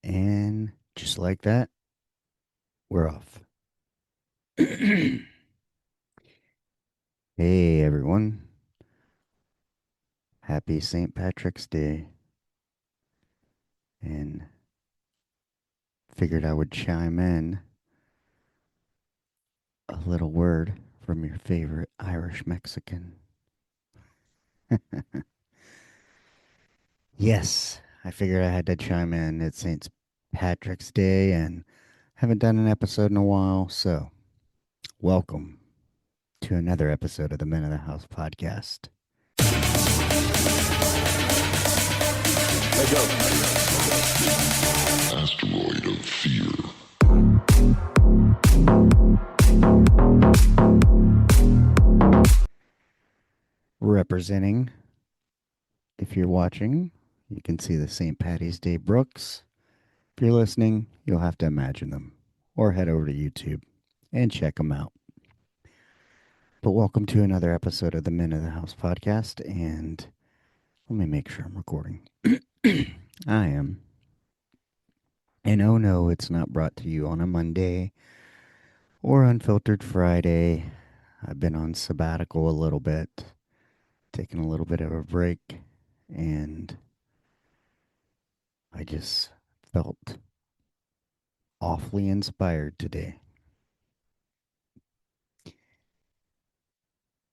And just like that, we're off. Hey, everyone. Happy St. Patrick's Day. And figured I would chime in a little word from your favorite Irish Mexican. Yes, I figured I had to chime in. It's St. Patrick's Day and haven't done an episode in a while. So, welcome to another episode of the Men of the House podcast. Let's go. Asteroid of fear. Representing, if you're watching, you can see the St. Paddy's Day Brooks. If you're listening, you'll have to imagine them or head over to YouTube and check them out. But welcome to another episode of the Men of the House podcast. And let me make sure I'm recording. I am. And oh no, it's not brought to you on a Monday or Unfiltered Friday. I've been on sabbatical a little bit, taking a little bit of a break, and I just felt awfully inspired today.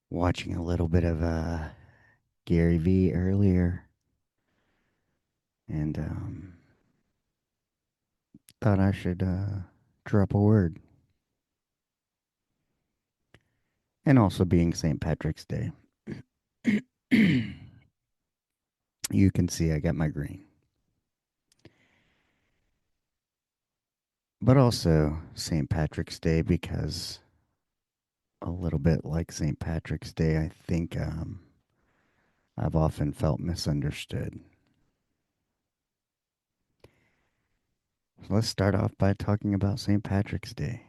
Watching a little bit of Gary V earlier, and thought I should drop a word. And also being St. Patrick's Day, you can see I got my green. But also St. Patrick's Day because a little bit like St. Patrick's Day, I think I've often felt misunderstood. So let's start off by talking about St. Patrick's Day.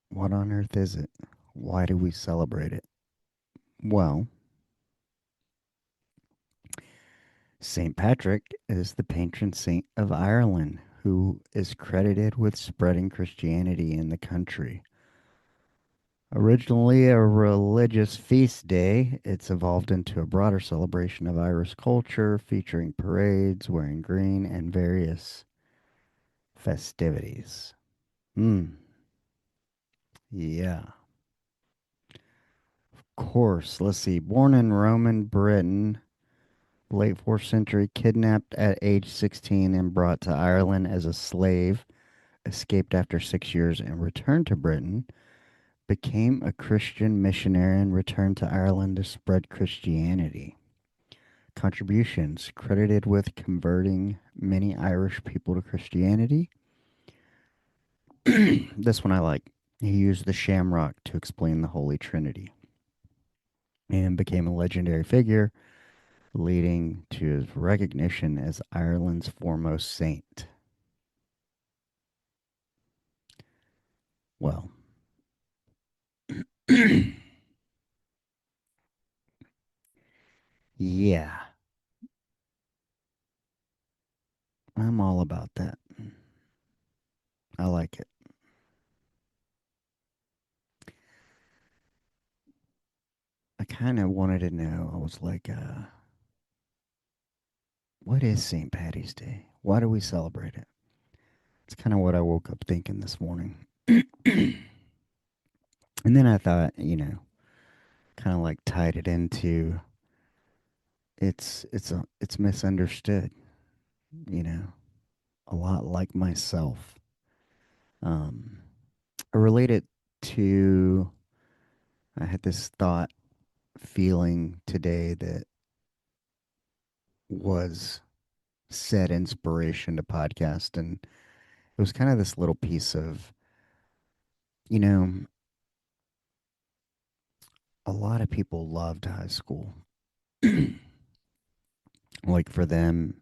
What on earth is it? Why do we celebrate it? Well, St. Patrick is the patron saint of Ireland, who is credited with spreading Christianity in the country. Originally a religious feast day, it's evolved into a broader celebration of Irish culture, featuring parades, wearing green, and various festivities. Hmm. Yeah. Of course. Let's see. Born in Roman Britain, late 4th century, kidnapped at age 16 and brought to Ireland as a slave, escaped after 6 years and returned to Britain, became a Christian missionary and returned to Ireland to spread Christianity. Contributions credited with converting many Irish people to Christianity. This one I like. He used the shamrock to explain the Holy Trinity and became a legendary figure, leading to his recognition as Ireland's foremost saint. Well, yeah, I'm all about that. I like it. I kind of wanted to know. I was like, what is St. Patty's Day? Why do we celebrate it? It's kind of what I woke up thinking this morning. And then I thought, kind of like tied it into it's misunderstood, you know, a lot like myself. Um, I relate it to I had this thought feeling today that was said inspiration to podcast, and it was kind of this little piece of, you know, a lot of people loved high school. Like for them,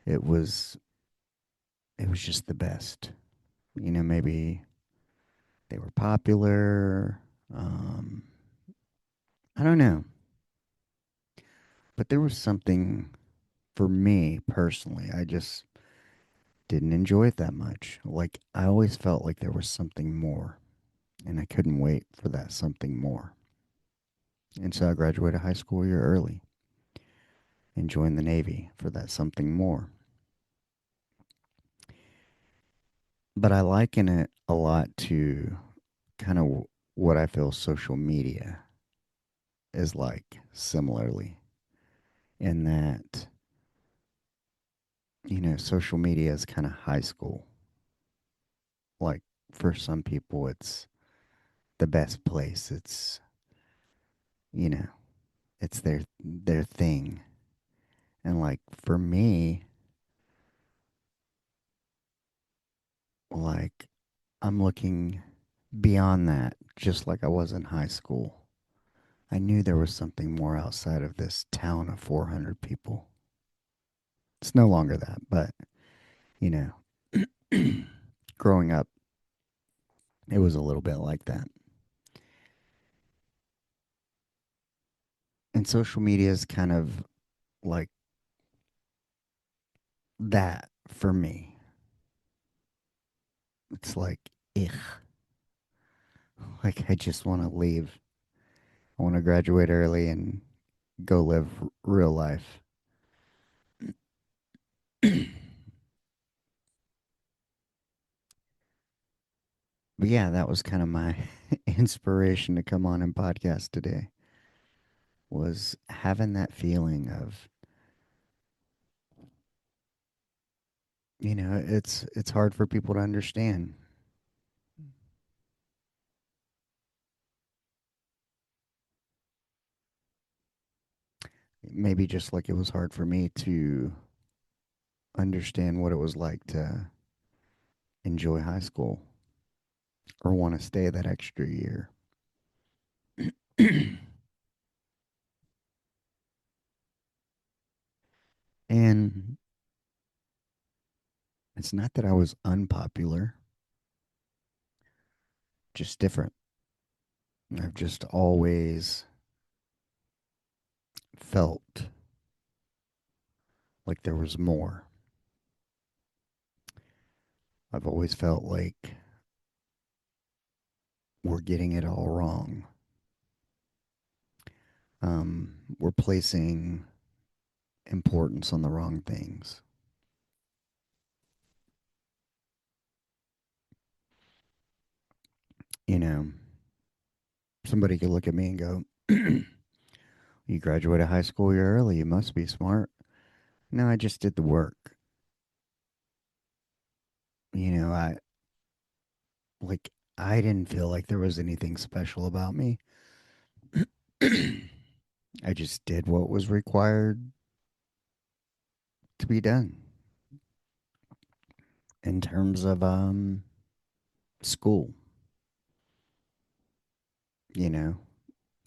it was it was just the best. Maybe they were popular. Um, I don't know, but there was something for me personally, I just didn't enjoy it that much. Like, I always felt like there was something more, and I couldn't wait for that something more. And so I graduated high school a year early and joined the Navy for that something more. But I liken it a lot to kind of what I feel social media is like, similarly, in that, social media is kind of high school. Like, for some people, it's the best place. You know, it's their thing. And like for me, like I'm looking beyond that, just like I was in high school. I knew there was something more outside of this town of 400 people. It's no longer that, but you know, growing up, it was a little bit like that. And social media is kind of like that for me. It's like, ugh, like I just want to leave. I want to graduate early and go live real life. But yeah, that was kind of my inspiration to come on and podcast today, was having that feeling of, it's hard for people to understand. Maybe just like it was hard for me to understand what it was like to enjoy high school or want to stay that extra year. And it's not that I was unpopular, just different. I've just always felt like there was more. I've always felt like we're getting it all wrong. We're placing importance on the wrong things. You know, somebody could look at me and go, "You graduated high school a year early. You must be smart." No, I just did the work. I like I didn't feel like there was anything special about me. I just did what was required to be done in terms of school. You know,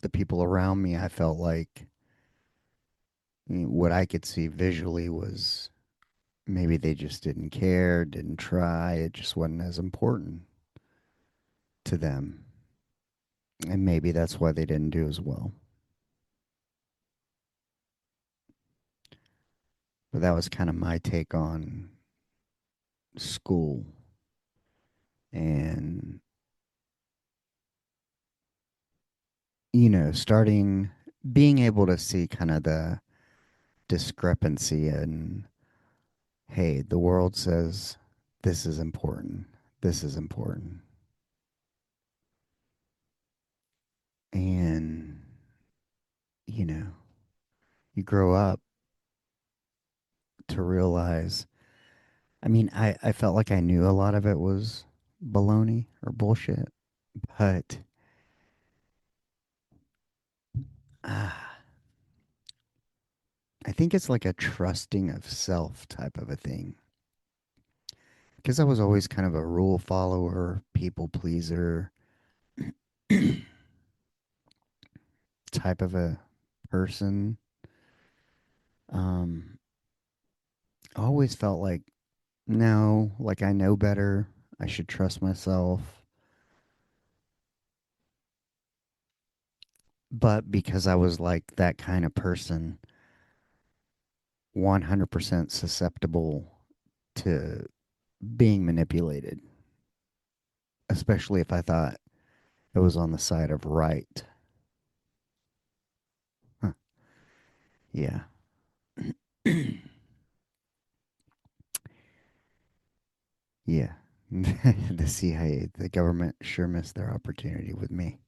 the people around me, I felt like what I could see visually was maybe they just didn't care, didn't try. It just wasn't as important to them. And maybe that's why they didn't do as well. But that was kind of my take on school and, starting being able to see kind of the discrepancy in, hey, the world says this is important. This is important. And, you know, you grow up to realize, I mean, I felt like I knew a lot of it was baloney or bullshit, but I think it's like a trusting of self type of a thing. Because I was always kind of a rule follower, people pleaser type of a person. Um, I always felt like, no, like I know better. I should trust myself. But because I was like that kind of person, 100% susceptible to being manipulated, especially if I thought it was on the side of right. Huh. Yeah. Yeah. The CIA, the government sure missed their opportunity with me,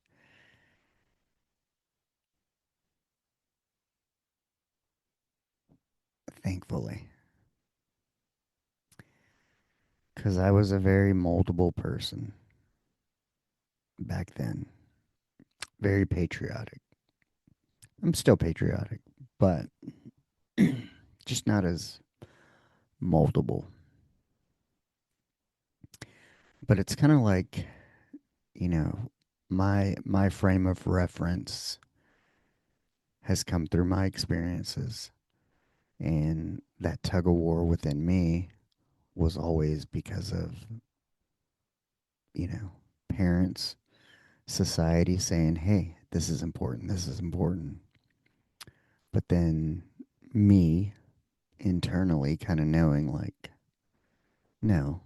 thankfully. Because I was a very moldable person back then, very patriotic. I'm still patriotic, but just not as moldable. But it's kind of like, you know, my frame of reference has come through my experiences, and that tug of war within me was always because of, you know, parents, society saying, "Hey, this is important. This is important." But then me internally kind of knowing like, no,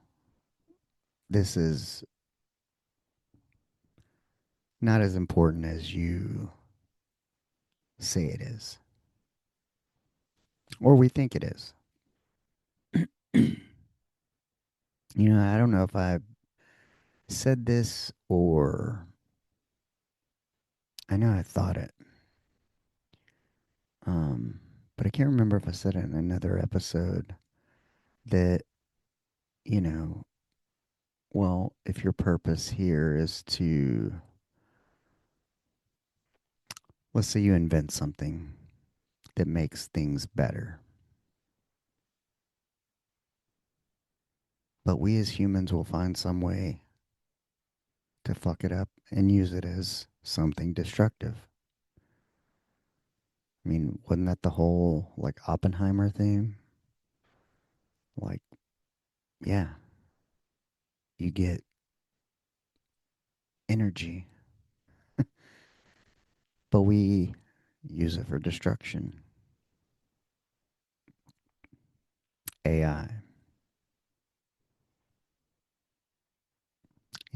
this is not as important as you say it is, or we think it is. I don't know if I said this or I know I thought it, um, but I can't remember if I said it in another episode that, you know, well, if your purpose here is to, let's say you invent something that makes things better, but we as humans will find some way to fuck it up and use it as something destructive. I mean, wasn't that the whole like Oppenheimer theme? Like, yeah, you get energy, but we use it for destruction. AI,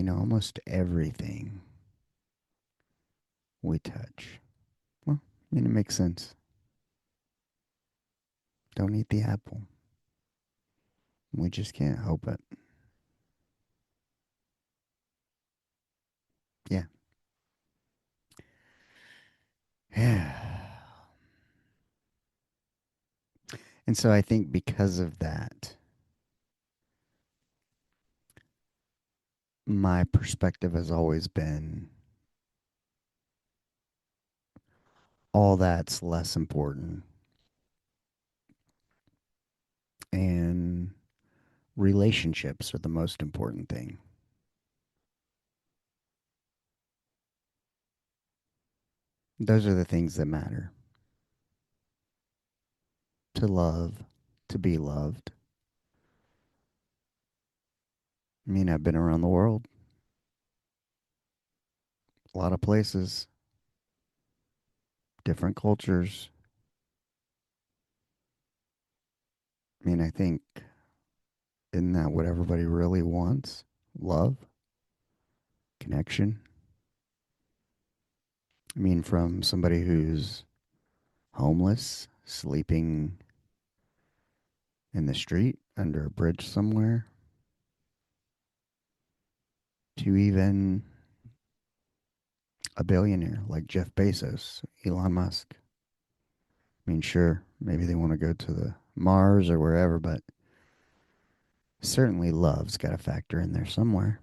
almost everything we touch. Well, I mean, it makes sense. Don't eat the apple. We just can't help it. Yeah. Yeah. And so I think because of that, my perspective has always been all that's less important. And relationships are the most important thing. Those are the things that matter. To love, to be loved. I mean, I've been around the world, a lot of places, different cultures. I mean, I think, isn't that what everybody really wants? Love, connection. I mean, from somebody who's homeless, sleeping in the street under a bridge somewhere, to even a billionaire like Jeff Bezos, Elon Musk. I mean, sure, maybe they want to go to the Mars or wherever, but certainly love's got to factor in there somewhere.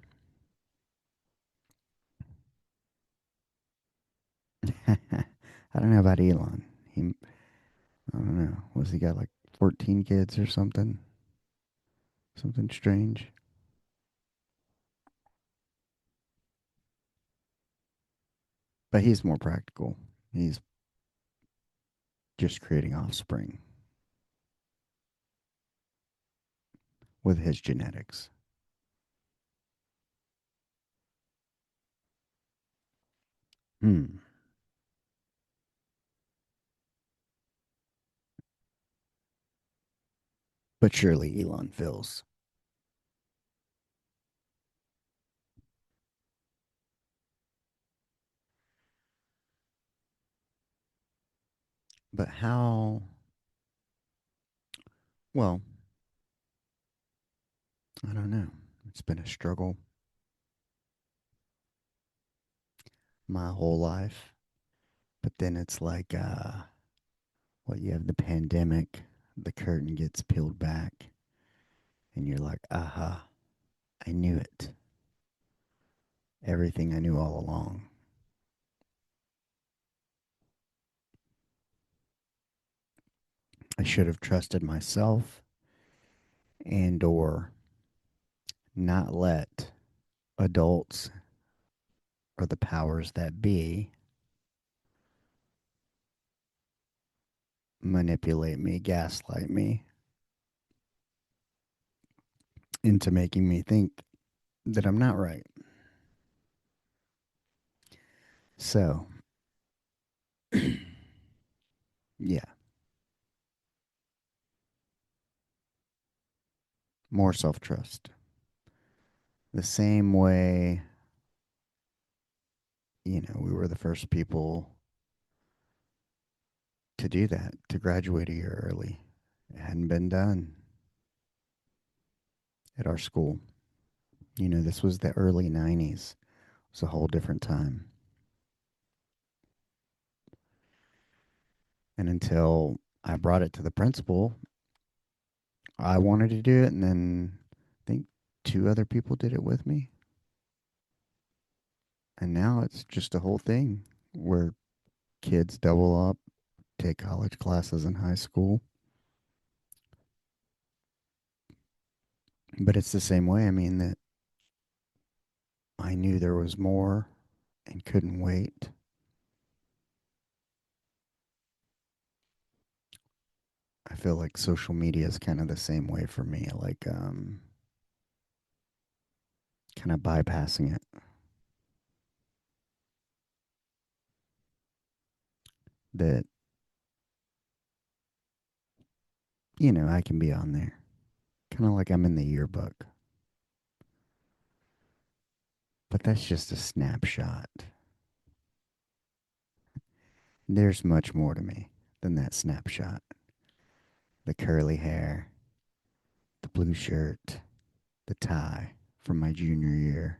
I don't know about Elon. I don't know. Was he got like 14 kids or something? Something strange. But he's more practical. He's just creating offspring with his genetics. Hmm. But surely Elon feels. But how, well, I don't know. It's been a struggle my whole life. But then it's like, what, you have the pandemic, the curtain gets peeled back, and you're like, aha, I knew it. Everything I knew all along. I should have trusted myself and or not let adults or the powers that be manipulate me, gaslight me into making me think that I'm not right. So, yeah, more self trust. The same way, we were the first people to do that, to graduate a year early. It hadn't been done at our school. This was the early 90s. It was a whole different time. And until I brought it to the principal, I wanted to do it. And then I think two other people did it with me. And now it's just a whole thing where kids double up, take college classes in high school. But it's the same way. I mean, that I knew there was more and couldn't wait. I feel like social media is kind of the same way for me, like kind of bypassing it. That, I can be on there. Kind of like I'm in the yearbook. But that's just a snapshot. There's much more to me than that snapshot. The curly hair, the blue shirt, the tie from my junior year.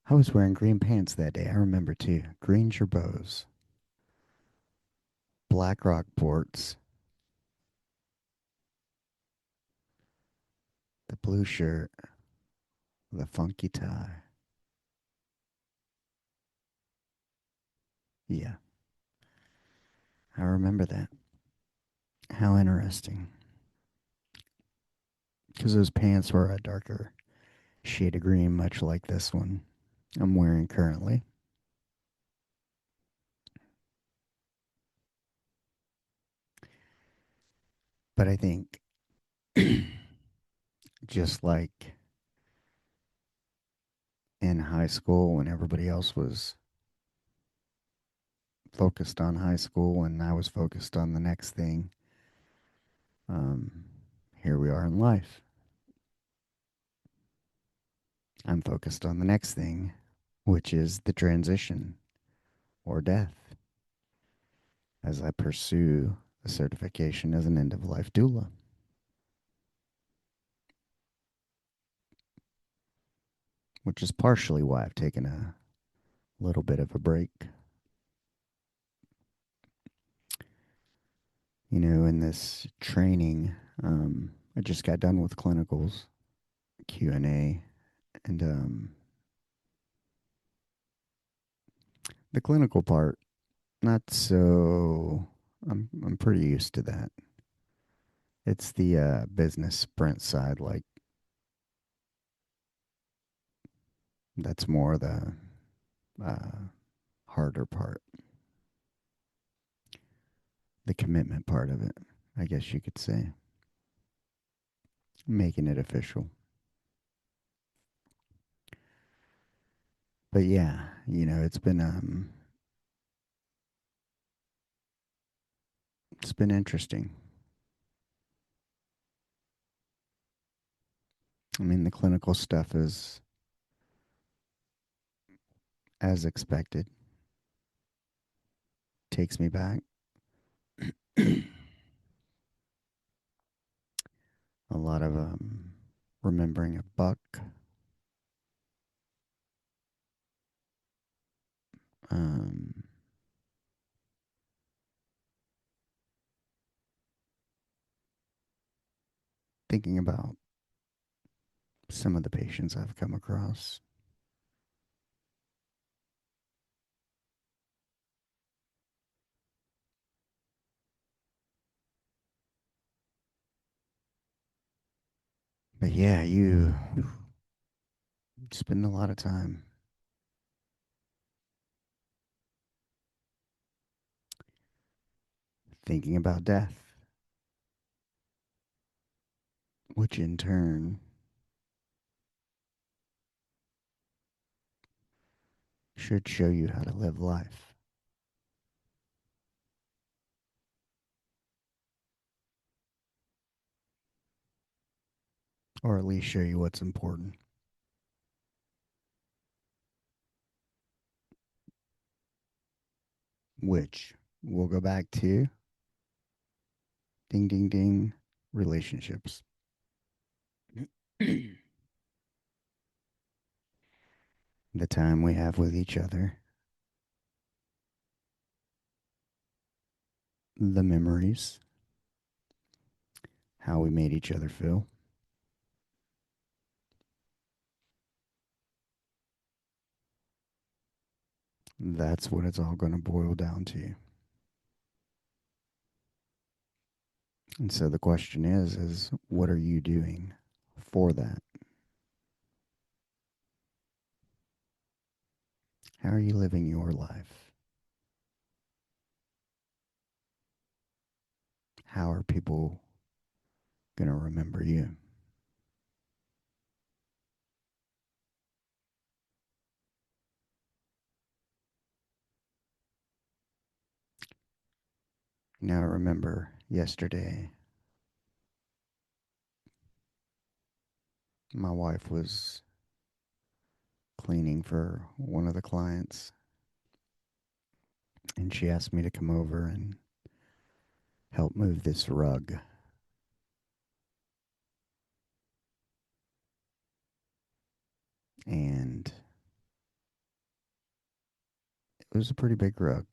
I was wearing green pants that day. I remember too. Green gerbots, black Rockports, the blue shirt, the funky tie. Yeah, I remember that. How interesting. Because those pants were a darker shade of green, much like this one I'm wearing currently. But I think just like in high school when everybody else was focused on high school and I was focused on the next thing, um, here we are in life. I'm focused on the next thing, which is the transition or death as I pursue a certification as an end of life doula, which is partially why I've taken a little bit of a break. In this training, I just got done with clinicals, Q&A, and the clinical part, not so. I'm pretty used to that. It's the business sprint side, like that's more the uh, harder part, the commitment part of it, I guess you could say, making it official. But yeah, it's been interesting. I mean, the clinical stuff is as expected. Takes me back. A lot of remembering a buck, um, thinking about some of the patients I've come across. But yeah, you spend a lot of time thinking about death, which in turn should show you how to live life, or at least show you what's important, which we'll go back to ding, ding, ding relationships. The time we have with each other, the memories, how we made each other feel. That's what it's all going to boil down to. And so the question is what are you doing for that? How are you living your life? How are people going to remember you? Now, I remember yesterday, my wife was cleaning for one of the clients, and she asked me to come over and help move this rug. And it was a pretty big rug.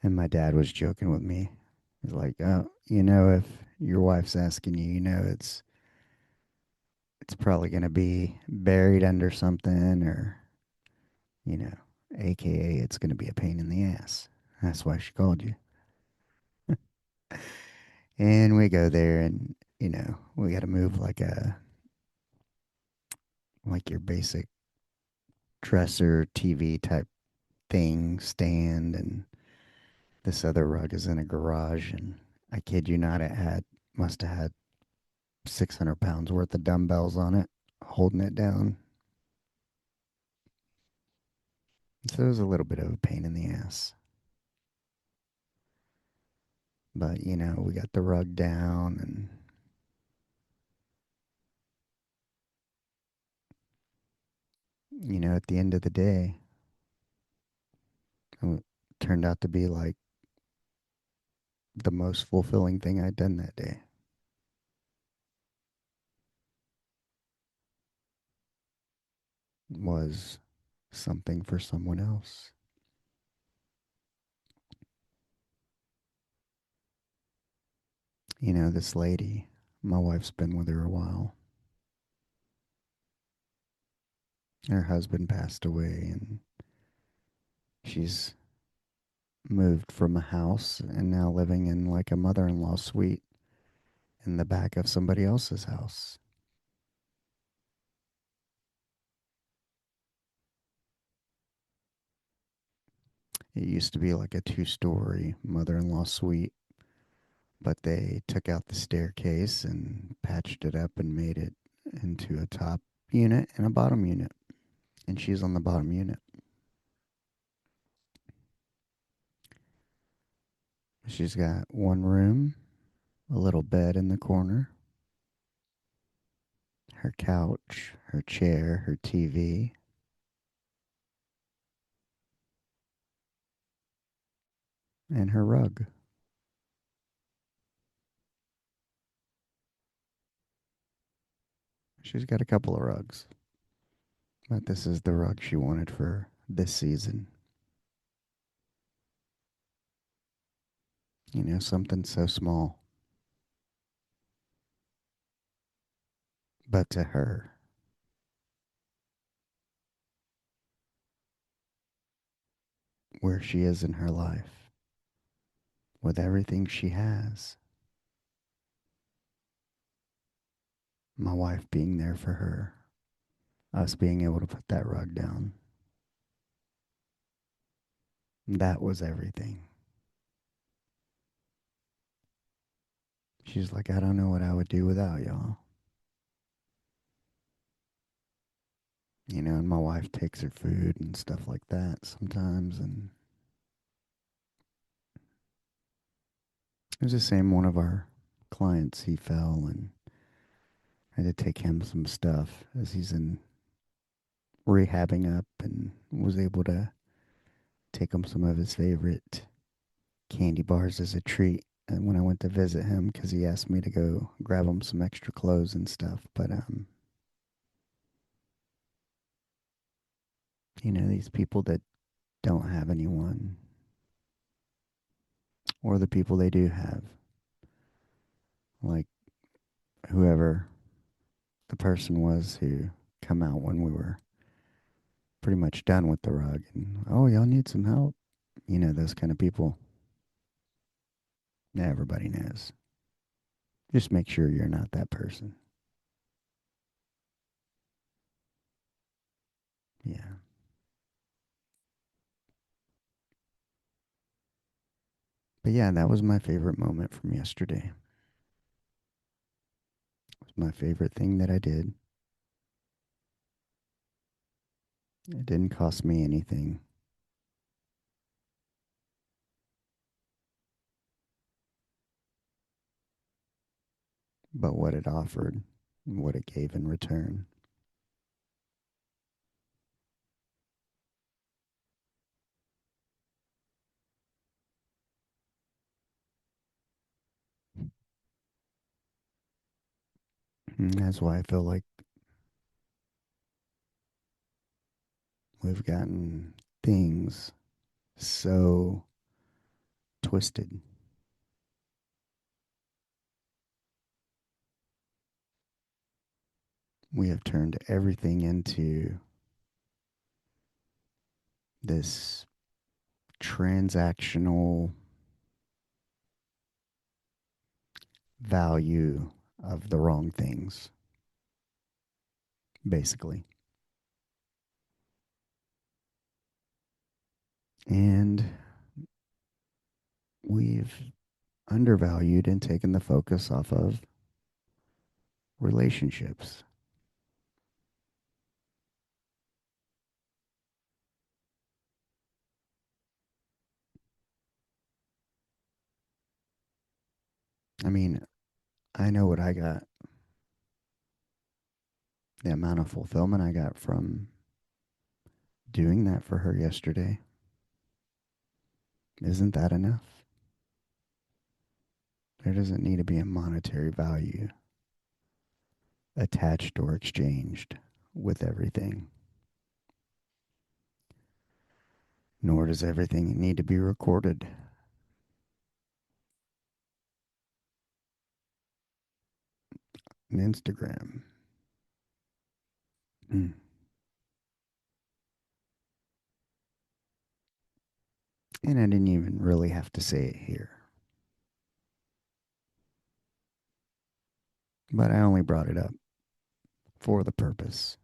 And my dad was joking with me. He's like, "Oh, if your wife's asking you, it's probably going to be buried under something or, you know, AKA it's going to be a pain in the ass. That's why she called you." And we go there and, we got to move like your basic dresser TV type thing stand, and this other rug is in a garage, and I kid you not, it had must have had 600 pounds worth of dumbbells on it holding it down. So it was a little bit of a pain in the ass. But, we got the rug down, and, at the end of the day, it turned out to be like the most fulfilling thing I'd done that day was something for someone else. This lady, my wife's been with her a while. Her husband passed away, and she's moved from a house and now living in like a mother in law suite in the back of somebody else's house. It used to be like a 2-story mother in law suite, but they took out the staircase and patched it up and made it into a top unit and a bottom unit. And she's on the bottom unit. She's got one room, a little bed in the corner, her couch, her chair, her TV, and her rug. She's got a couple of rugs, but this is the rug she wanted for this season. You know, something so small, but to her, where she is in her life, with everything she has, my wife being there for her, us being able to put that rug down, that was everything. She's like, I don't know what I would do without y'all. You know, and my wife takes her food and stuff like that sometimes. And it was the same one of our clients, he fell, and I had to take him some stuff as he's in rehabbing up, and was able to take him some of his favorite candy bars as a treat. And when I went to visit him, because he asked me to go grab him some extra clothes and stuff. But you know, these people that don't have anyone, or the people they do have, like whoever the person was who come out when we were pretty much done with the rug, and oh, y'all need some help. You know, those kind of people. Everybody knows. Just make sure you're not that person. Yeah. But yeah, that was my favorite moment from yesterday. It was my favorite thing that I did. It didn't cost me anything, but what it offered, what it gave in return. And that's why I feel like we've gotten things so twisted. We have turned everything into this transactional value of the wrong things, basically. And we've undervalued and taken the focus off of relationships. I mean, I know what I got, the amount of fulfillment I got from doing that for her yesterday. Isn't that enough? There doesn't need to be a monetary value attached or exchanged with everything, nor does everything need to be recorded on Instagram. Mm. And I didn't even really have to say it here, but I only brought it up for the purpose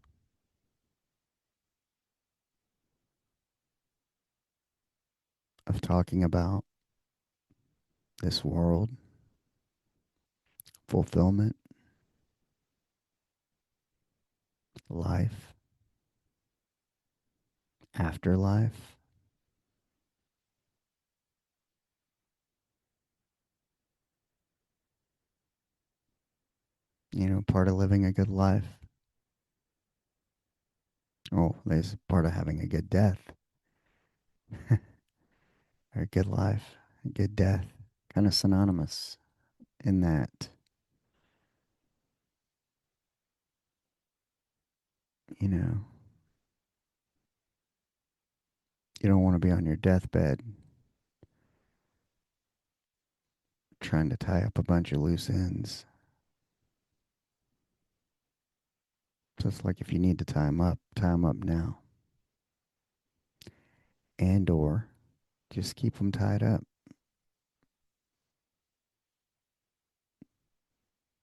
of talking about this world, fulfillment, life, afterlife, Part of living a good life. Oh, there's part of having a good death or a good life, a good death. Kind of synonymous in that, you know, you don't want to be on your deathbed trying to tie up a bunch of loose ends. So it's like if you need to tie them up now. And or just keep them tied up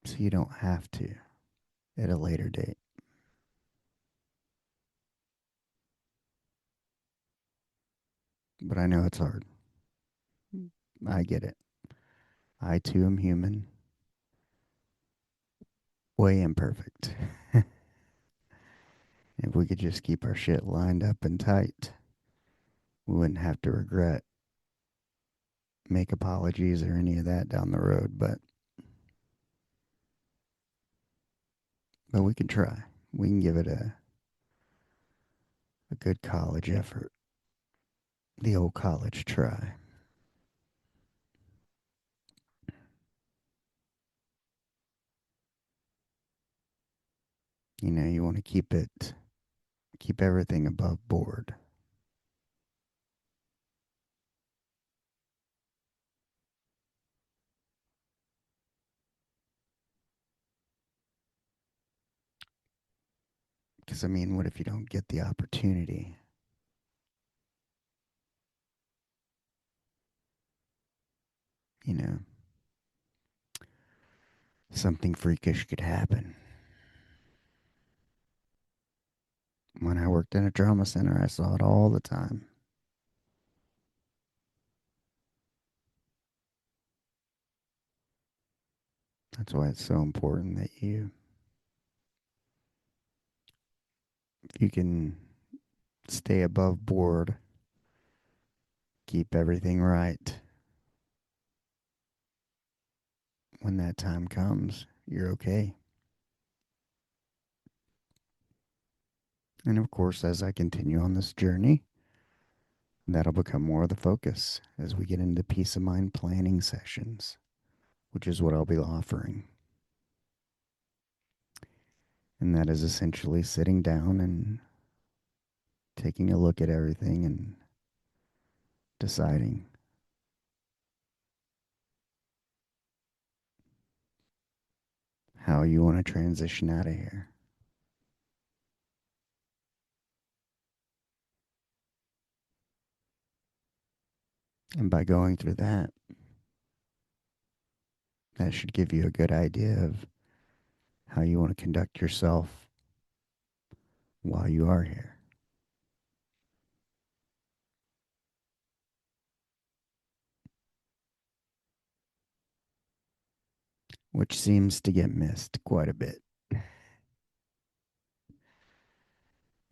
so you don't have to at a later date. But I know it's hard. I get it. I too am human, way imperfect. If we could just keep our shit lined up and tight, we wouldn't have to regret, make apologies or any of that down the road. But we can try. We can give it a good college effort. The old college try. You want to keep everything above board. Because, I mean, what if you don't get the opportunity? You know, something freakish could happen. When I worked in a trauma center, I saw it all the time. That's why it's so important that if you can stay above board, keep everything right, when that time comes, you're okay. And of course, as I continue on this journey, that'll become more of the focus as we get into peace of mind planning sessions, which is what I'll be offering. And that is essentially sitting down and taking a look at everything and deciding how you want to transition out of here. And by going through that, that should give you a good idea of how you want to conduct yourself while you are here, which seems to get missed quite a bit.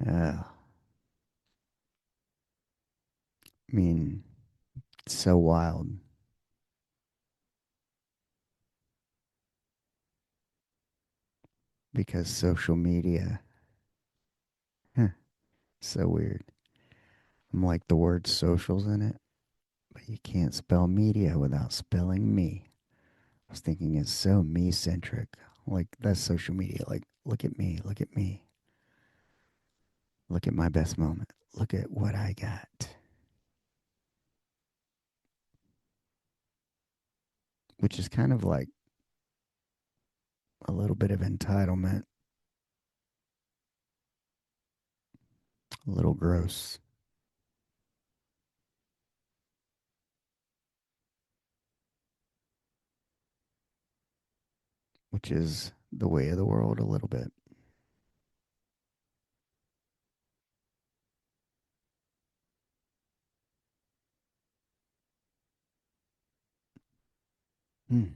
I mean, it's so wild because social media, huh, so weird. I'm like the word socials in it, but you can't spell media without spelling me. I was thinking it's so me centric. Like, that's social media. Like, look at me, look at me, look at my best moment, look at what I got, which is kind of like a little bit of entitlement, a little gross, which is the way of the world a little bit. Hmm.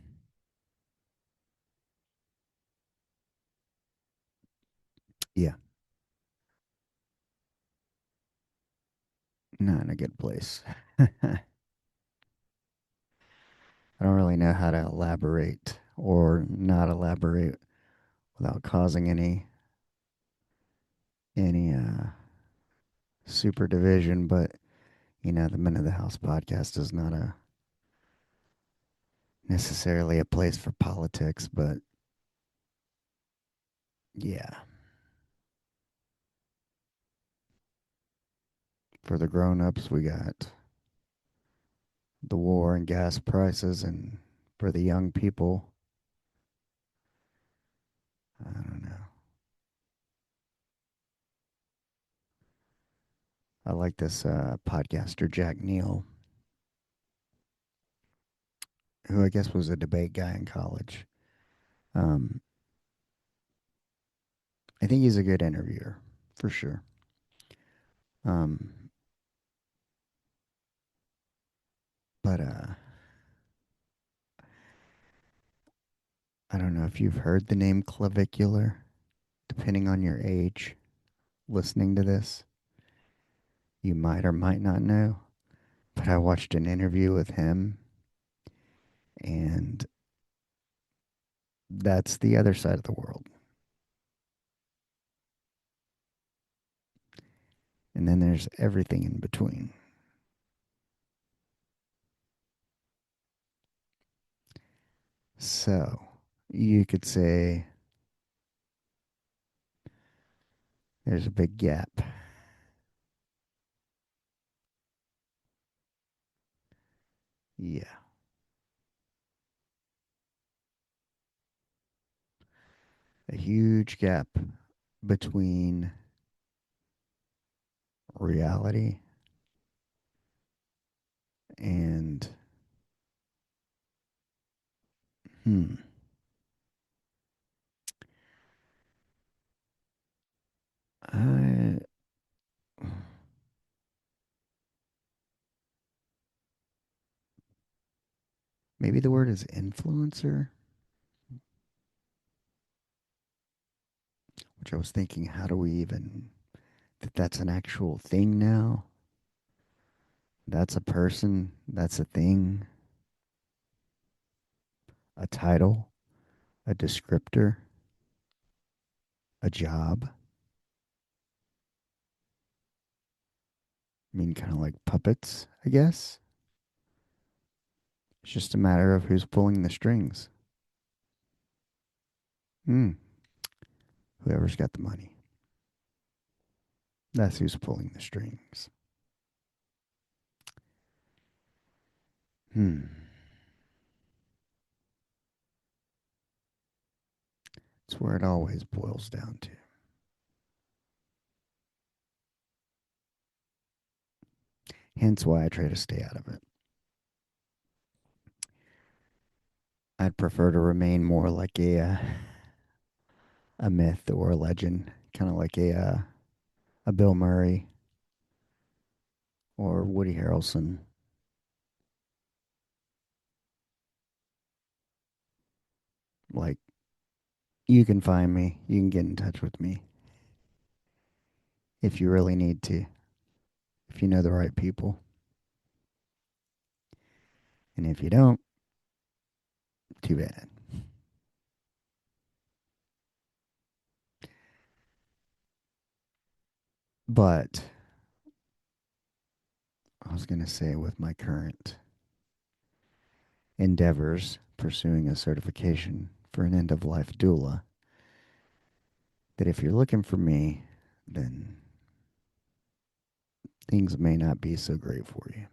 Yeah, not in a good place. I don't really know how to elaborate or not elaborate without causing any super division. But the Men of the House podcast is not a necessarily a place for politics, but yeah, for the grown-ups, we got the war and gas prices, and for the young people, I don't know. I like this podcaster Jack Neal, who I guess was a debate guy in college. Um, I think he's a good interviewer for sure. Um, but I don't know if you've heard the name clavicular. Depending on your age, listening to this, you might or might not know. But I watched an interview with him, and that's the other side of the world. And then there's everything in between. So you could say there's a big gap. Yeah, a huge gap between reality and, hmm, I, maybe the word is influencer, which I was thinking, how do we even, that that's an actual thing now? That's a person, that's a thing, a title, a descriptor, a job. I mean, kind of like puppets, I guess. It's just a matter of who's pulling the strings. Hmm. Whoever's got the money. That's who's pulling the strings. Hmm. It's where it always boils down to. Hence why I try to stay out of it. I'd prefer to remain more like a myth or a legend, kind of like a Bill Murray or Woody Harrelson. Like, you can find me, you can get in touch with me if you really need to, if you know the right people. And if you don't, too bad. But I was going to say, with my current endeavors pursuing a certification for an end of life doula, that if you're looking for me, then things may not be so great for you.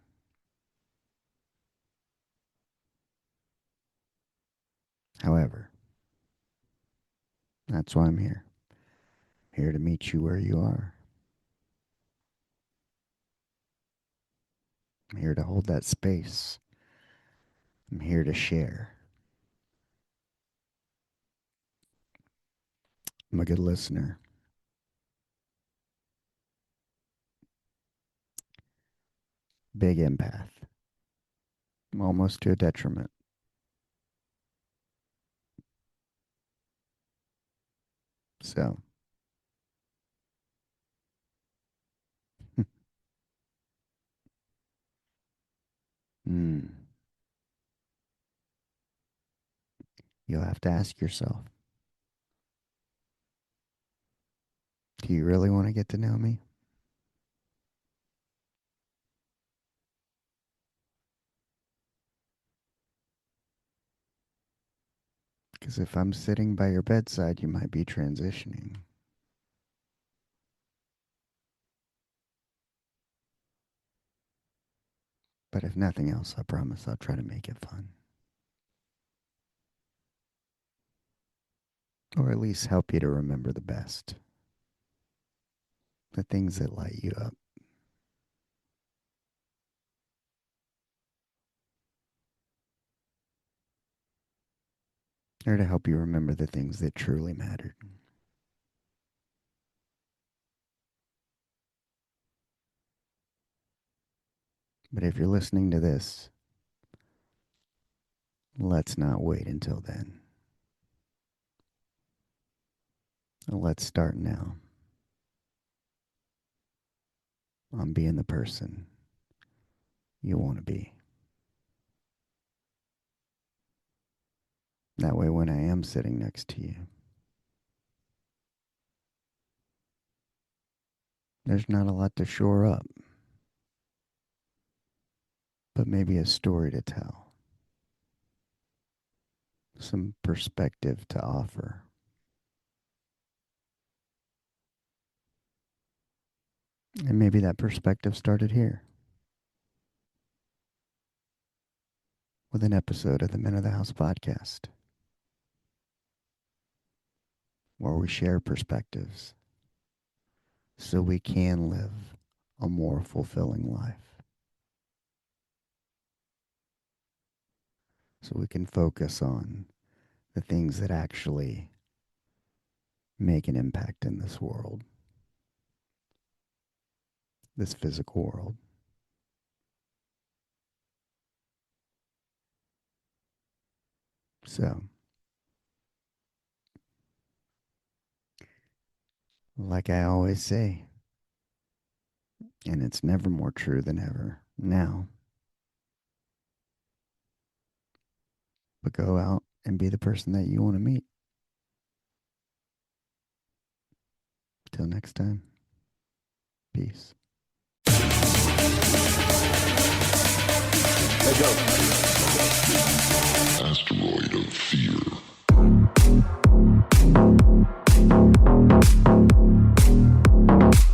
However, that's why I'm here. Here to meet you where you are. I'm here to hold that space. I'm here to share. I'm a good listener. Big empath. Almost to a detriment. So, mm, you'll have to ask yourself, Do you really want to get to know me? Because if I'm sitting by your bedside, you might be transitioning. But if nothing else, I promise I'll try to make it fun. Or at least help you to remember the best. The things that light you up. Or to help you remember the things that truly mattered. But if you're listening to this, let's not wait until then. Let's start now on being the person you want to be. That way, when I am sitting next to you, there's not a lot to shore up, but maybe a story to tell, some perspective to offer. And maybe that perspective started here with an episode of the Men of the House podcast, where we share perspectives so we can live a more fulfilling life. So we can focus on the things that actually make an impact in this world, this physical world. So, like I always say, and it's never more true than ever now, but go out and be the person that you want to meet. Till next time, peace. Let go. Asteroid of fear.